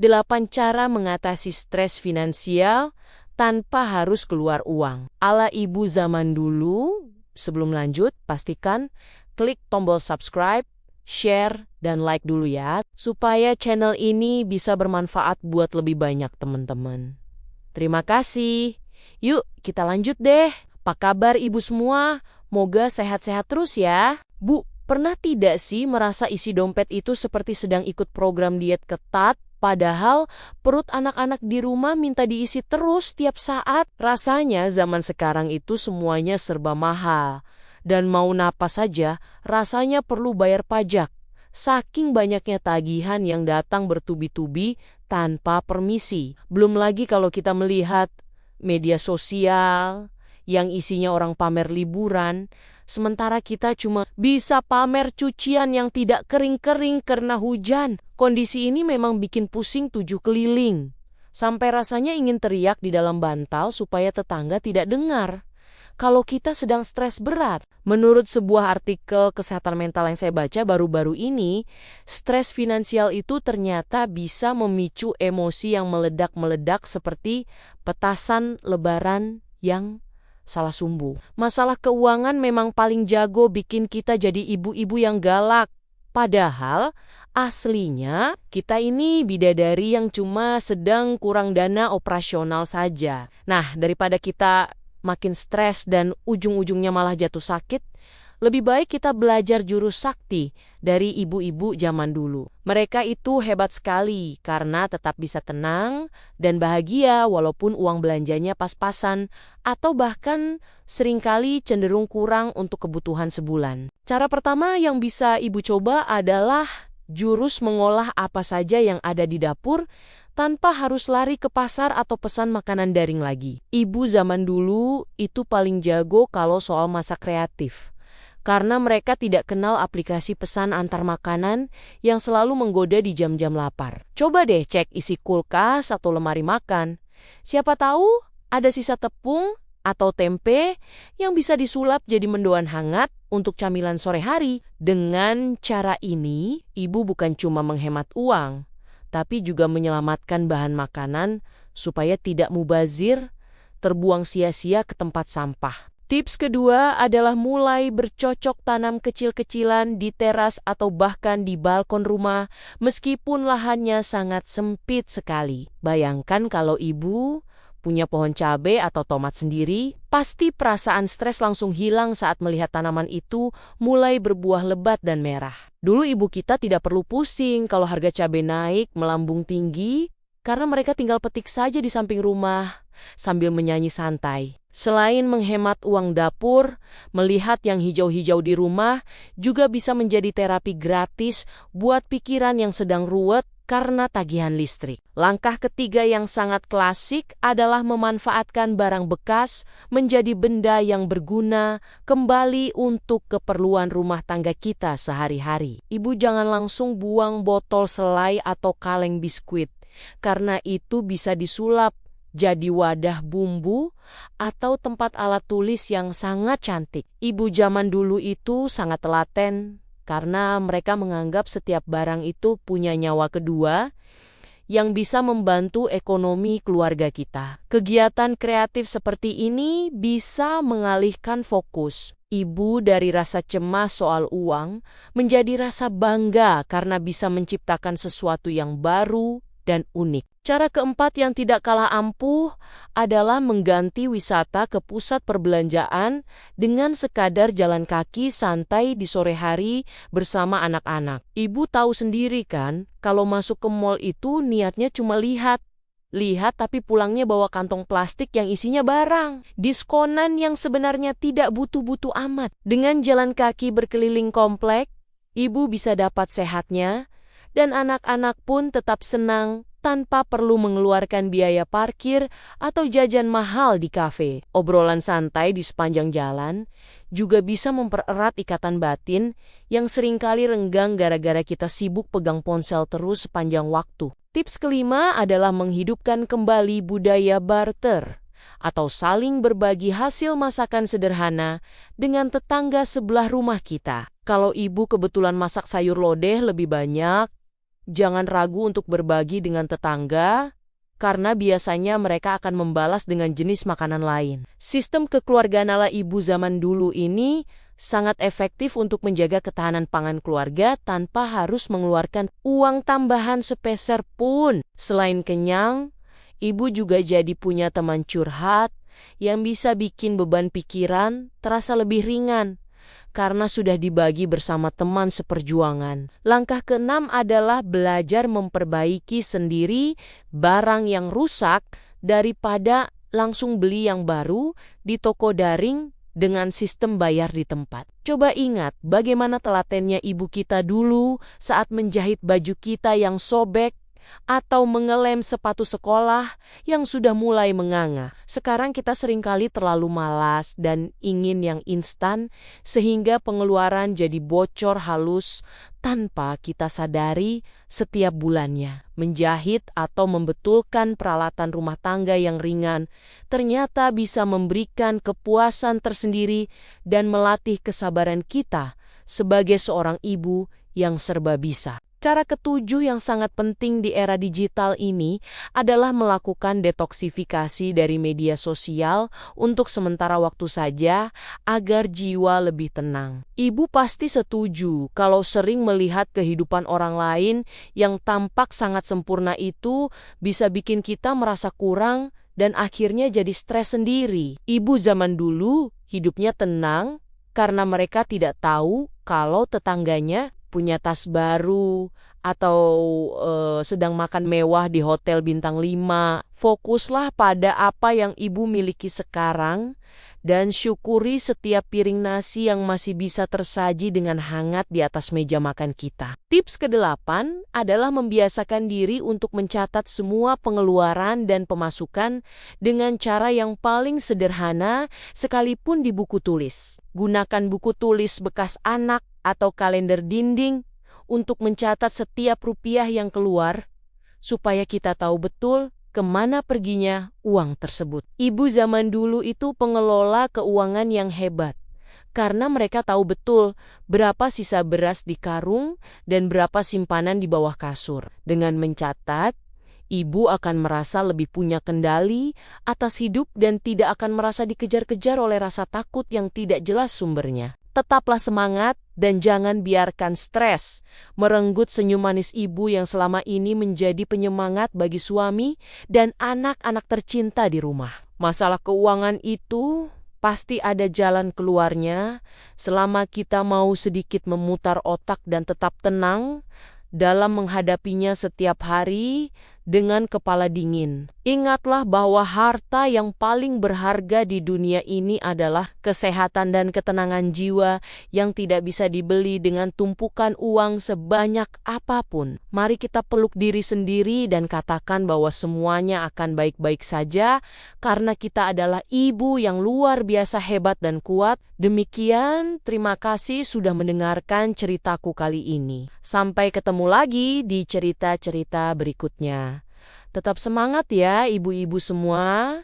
8 cara mengatasi stres finansial tanpa harus keluar uang. Ala ibu zaman dulu. Sebelum lanjut, pastikan klik tombol subscribe, share, dan like dulu ya, supaya channel ini bisa bermanfaat buat lebih banyak teman-teman. Terima kasih. Yuk, kita lanjut deh. Apa kabar ibu semua? Moga sehat-sehat terus ya. Bu, pernah tidak sih merasa isi dompet itu seperti sedang ikut program diet ketat? Padahal perut anak-anak di rumah minta diisi terus tiap saat. Rasanya zaman sekarang itu semuanya serba mahal. Dan mau napas saja, rasanya perlu bayar pajak. Saking banyaknya tagihan yang datang bertubi-tubi tanpa permisi. Belum lagi kalau kita melihat media sosial yang isinya orang pamer liburan, sementara kita cuma bisa pamer cucian yang tidak kering-kering karena hujan. Kondisi ini memang bikin pusing 7 keliling. Sampai rasanya ingin teriak di dalam bantal supaya tetangga tidak dengar kalau kita sedang stres berat. Menurut sebuah artikel kesehatan mental yang saya baca baru-baru ini, stres finansial itu ternyata bisa memicu emosi yang meledak-meledak seperti petasan lebaran yang salah sumbu. Masalah keuangan memang paling jago bikin kita jadi ibu-ibu yang galak. Padahal aslinya kita ini bidadari yang cuma sedang kurang dana operasional saja. Nah, daripada kita makin stres dan ujung-ujungnya malah jatuh sakit, lebih baik kita belajar jurus sakti dari ibu-ibu zaman dulu. Mereka itu hebat sekali karena tetap bisa tenang dan bahagia walaupun uang belanjanya pas-pasan atau bahkan seringkali cenderung kurang untuk kebutuhan sebulan. Cara pertama yang bisa ibu coba adalah jurus mengolah apa saja yang ada di dapur tanpa harus lari ke pasar atau pesan makanan daring lagi. Ibu zaman dulu itu paling jago kalau soal masak kreatif. Karena mereka tidak kenal aplikasi pesan antar makanan yang selalu menggoda di jam-jam lapar. Coba deh cek isi kulkas atau lemari makan. Siapa tahu ada sisa tepung atau tempe yang bisa disulap jadi mendoan hangat untuk camilan sore hari. Dengan cara ini, ibu bukan cuma menghemat uang, tapi juga menyelamatkan bahan makanan supaya tidak mubazir, terbuang sia-sia ke tempat sampah. Tips kedua adalah mulai bercocok tanam kecil-kecilan di teras atau bahkan di balkon rumah meskipun lahannya sangat sempit sekali. Bayangkan kalau ibu punya pohon cabai atau tomat sendiri, pasti perasaan stres langsung hilang saat melihat tanaman itu mulai berbuah lebat dan merah. Dulu ibu kita tidak perlu pusing kalau harga cabai naik melambung tinggi karena mereka tinggal petik saja di samping rumah sambil menyanyi santai. Selain menghemat uang dapur, melihat yang hijau-hijau di rumah juga bisa menjadi terapi gratis buat pikiran yang sedang ruwet karena tagihan listrik. Langkah ketiga yang sangat klasik adalah memanfaatkan barang bekas menjadi benda yang berguna kembali untuk keperluan rumah tangga kita sehari-hari. Ibu jangan langsung buang botol selai atau kaleng biskuit, karena itu bisa disulap jadi wadah bumbu atau tempat alat tulis yang sangat cantik. Ibu zaman dulu itu sangat telaten karena mereka menganggap setiap barang itu punya nyawa kedua yang bisa membantu ekonomi keluarga kita. Kegiatan kreatif seperti ini bisa mengalihkan fokus ibu dari rasa cemas soal uang menjadi rasa bangga karena bisa menciptakan sesuatu yang baru dan unik. Cara keempat yang tidak kalah ampuh adalah mengganti wisata ke pusat perbelanjaan dengan sekadar jalan kaki santai di sore hari bersama anak-anak. Ibu tahu sendiri kan, kalau masuk ke mall itu niatnya cuma lihat tapi pulangnya bawa kantong plastik yang isinya barang. Diskonan yang sebenarnya tidak butuh-butuh amat. Dengan jalan kaki berkeliling komplek, ibu bisa dapat sehatnya dan anak-anak pun tetap senang tanpa perlu mengeluarkan biaya parkir atau jajan mahal di kafe. Obrolan santai di sepanjang jalan juga bisa mempererat ikatan batin yang seringkali renggang gara-gara kita sibuk pegang ponsel terus sepanjang waktu. Tips kelima adalah menghidupkan kembali budaya barter atau saling berbagi hasil masakan sederhana dengan tetangga sebelah rumah kita. Kalau ibu kebetulan masak sayur lodeh lebih banyak, jangan ragu untuk berbagi dengan tetangga, karena biasanya mereka akan membalas dengan jenis makanan lain. Sistem kekeluargaan ala ibu zaman dulu ini sangat efektif untuk menjaga ketahanan pangan keluarga tanpa harus mengeluarkan uang tambahan sepeser pun. Selain kenyang, ibu juga jadi punya teman curhat yang bisa bikin beban pikiran terasa lebih ringan karena sudah dibagi bersama teman seperjuangan. Langkah keenam adalah belajar memperbaiki sendiri barang yang rusak daripada langsung beli yang baru di toko daring dengan sistem bayar di tempat. Coba ingat bagaimana telatennya ibu kita dulu saat menjahit baju kita yang sobek atau mengelem sepatu sekolah yang sudah mulai menganga. Sekarang kita seringkali terlalu malas dan ingin yang instan sehingga pengeluaran jadi bocor halus tanpa kita sadari setiap bulannya. Menjahit atau membetulkan peralatan rumah tangga yang ringan ternyata bisa memberikan kepuasan tersendiri dan melatih kesabaran kita sebagai seorang ibu yang serba bisa. Cara ketujuh yang sangat penting di era digital ini adalah melakukan detoksifikasi dari media sosial untuk sementara waktu saja agar jiwa lebih tenang. Ibu pasti setuju kalau sering melihat kehidupan orang lain yang tampak sangat sempurna itu bisa bikin kita merasa kurang dan akhirnya jadi stres sendiri. Ibu zaman dulu hidupnya tenang karena mereka tidak tahu kalau tetangganya punya tas baru, atau sedang makan mewah di hotel bintang 5. Fokuslah pada apa yang ibu miliki sekarang, dan syukuri setiap piring nasi yang masih bisa tersaji dengan hangat di atas meja makan kita. Tips ke-8 adalah membiasakan diri untuk mencatat semua pengeluaran dan pemasukan dengan cara yang paling sederhana sekalipun di buku tulis. Gunakan buku tulis bekas anak atau kalender dinding untuk mencatat setiap rupiah yang keluar, supaya kita tahu betul kemana perginya uang tersebut. Ibu zaman dulu itu pengelola keuangan yang hebat, karena mereka tahu betul berapa sisa beras di karung dan berapa simpanan di bawah kasur. Dengan mencatat, ibu akan merasa lebih punya kendali atas hidup dan tidak akan merasa dikejar-kejar oleh rasa takut yang tidak jelas sumbernya. Tetaplah semangat dan jangan biarkan stres merenggut senyum manis ibu yang selama ini menjadi penyemangat bagi suami dan anak-anak tercinta di rumah. Masalah keuangan itu pasti ada jalan keluarnya selama kita mau sedikit memutar otak dan tetap tenang dalam menghadapinya setiap hari dengan kepala dingin. Ingatlah bahwa harta yang paling berharga di dunia ini adalah kesehatan dan ketenangan jiwa yang tidak bisa dibeli dengan tumpukan uang sebanyak apapun. Mari kita peluk diri sendiri dan katakan bahwa semuanya akan baik-baik saja karena kita adalah ibu yang luar biasa hebat dan kuat. Demikian, terima kasih sudah mendengarkan ceritaku kali ini. Sampai ketemu lagi di cerita-cerita berikutnya. Tetap semangat ya ibu-ibu semua.